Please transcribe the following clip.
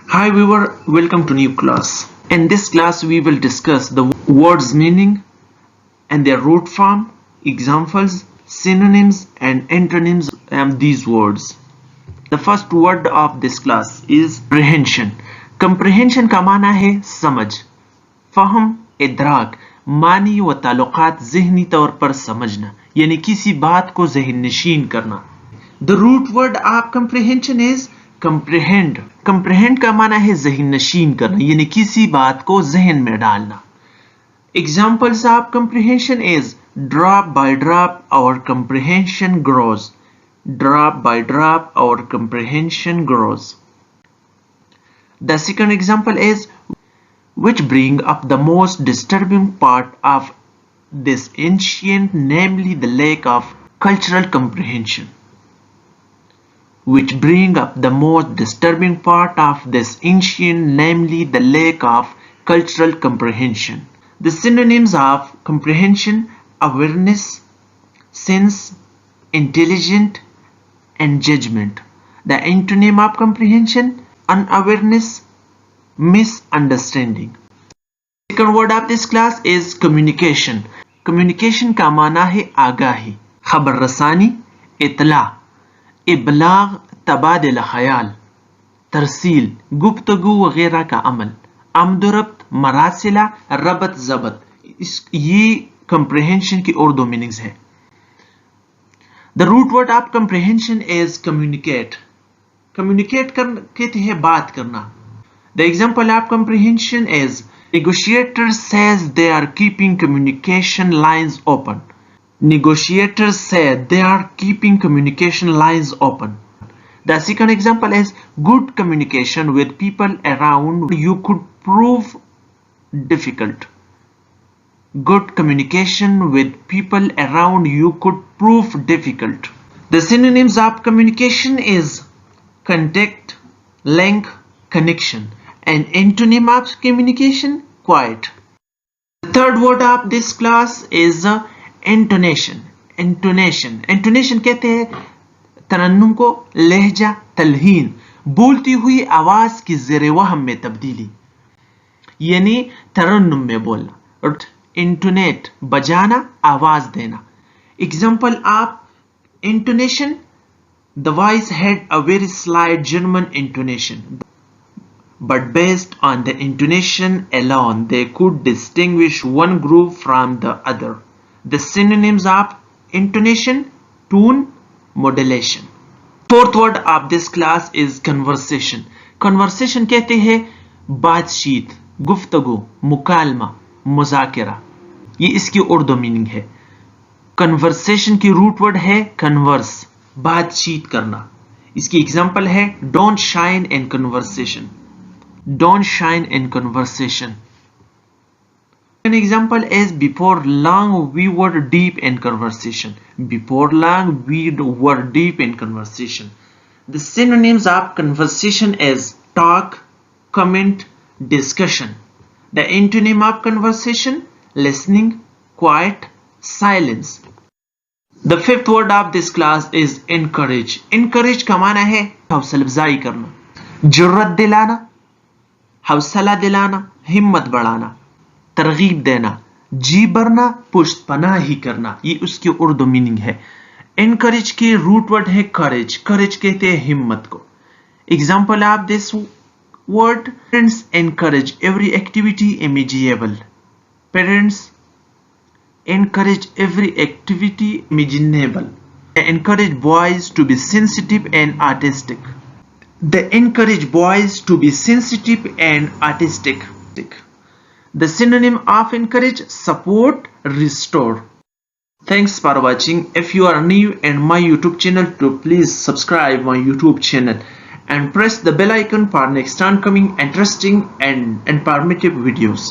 Hi viewer, welcome to new class. In this class we will discuss the words meaning and their root form, examples, synonyms and antonyms of these words. The first word of this class is comprehension. Comprehension का माना है समझ, फहम, इदराक, मानी व ताल्लुकात ज़हनी तौर पर समझना, यानी किसी बात को ज़हन नशीन करना. The root word of comprehension is comprehend. Comprehend का माना है ज़हन नशीन करना, यानी किसी बात को ज़हन में डालना. Examples of comprehension is drop by drop our comprehension grows. Drop by drop our comprehension grows. The second example is which bring up the most disturbing part of this ancient, namely the lack of cultural comprehension. Which bring up the most disturbing part of this ancient, namely the lack of cultural comprehension. The synonyms of comprehension: awareness, sense, intelligent, and judgment. The antonym of comprehension: unawareness, misunderstanding. Second word of this class is communication. Communication का माना है आगाही, खबर रसानी, इतला, इबलाग, तबादला ख्याल, तरसील, गुफ्तगू वगैरह का अमल, आमदरब्त, मरासिला, रबत ज़बत. ये comprehension की उर्दू मीनिंग्स है. The root word of comprehension is communicate. Communicate कहते हैं बात करना. The example of comprehension is negotiators says they are keeping communication lines open. Negotiators said they are keeping communication lines open. The second example is good communication with people around you could prove difficult. Good communication with people around you could prove difficult. The synonyms of communication is contact, link, connection, and antonym of communication: quiet. The third word of this class is intonation. Intonation. Intonation कहते हैं तरन्नुम को, लहजा, तलहीन, बोलती हुई आवाज की ज़ेरे वहम में तब्दीली, यानी तरन्नुम में बोलना. और intonate बजाना, आवाज देना. Example of intonation: the voice had a very slight German intonation, but based on the intonation alone they could distinguish one group from the other. The synonyms of intonation: tone, modulation. Fourth word of this class is conversation. Conversation कहते हैं बातचीत, गुफ्तगू, मुकालमा, मुज़ाकिरा. ये इसकी Urdu meaning है. Conversation की root word है converse, बातचीत करना. इसकी एग्जांपल है don't shine in conversation. Don't shine in conversation. An example is before long we were deep in conversation. Before long we were deep in conversation. The synonyms of conversation is talk, comment, discussion. The antonym of conversation: listening, quiet, silence. The fifth word of this class is encourage. Encourage का माना है हौसला अफजाई करना, जुर्रत दिलाना, हौसला दिलाना, हिम्मत बढ़ाना, तरगीब देना, जी भरना, पुष्ट पनाही करना. ये उसकी उर्दू मीनिंग है. एनकरेज के रूट वर्ड है करेज. करेज कहते हैं हिम्मत को. Example of this word: parents encourage every activity imaginable. Parents encourage every activity imaginable. They encourage boys to be sensitive and artistic. They encourage boys to be sensitive and artistic. The synonym of encourage: support, restore. Thanks for watching. If you are new in my YouTube channel, please subscribe my YouTube channel and press the bell icon for next oncoming interesting and informative videos.